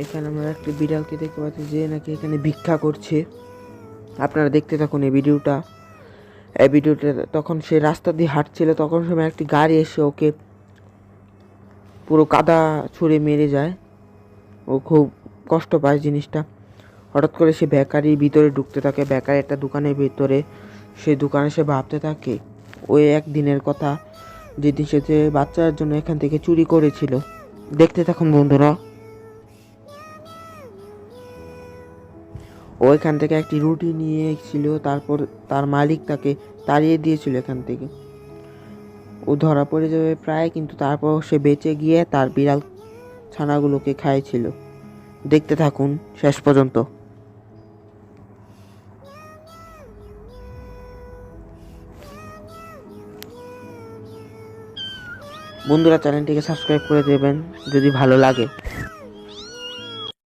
এখানে আমরা একটি বিড়ালকে দেখতে পাচ্ছি যে নাকি এখানে ভিক্ষা করছে। আপনারা দেখতে থাকুন এই ভিডিওটা। তখন সে রাস্তা দিয়ে হাঁটছিল, তখন সময় একটি গাড়ি এসে ওকে পুরো কাদা ছুঁড়ে মেরে যায়। ও খুব কষ্ট পায় জিনিসটা। হঠাৎ করে সে বেকারির ভিতরে ঢুকতে থাকে, বেকারি একটা দোকানের ভিতরে। সেই দোকানে সে ভাবতে থাকে ওই একদিনের কথা, যেদিন সে বাচ্চার জন্য এখান থেকে চুরি করেছিল। দেখতে থাকুন বন্ধুরা। ও এখান থেকে একটি রুটি নিয়ে এসেছিল, তারপর তার মালিক তাকে তাড়িয়ে দিয়েছিল এখান থেকে। ও ধরা পড়ে যাবে প্রায়, কিন্তু তারপর সে বেঁচে গিয়ে তার বিড়াল ছানাগুলোকে খাইয়েছিল। দেখতে থাকুন শেষ পর্যন্ত। বন্ধুরা চ্যানেলটিকে সাবস্ক্রাইব করে দেবেন যদি ভালো লাগে।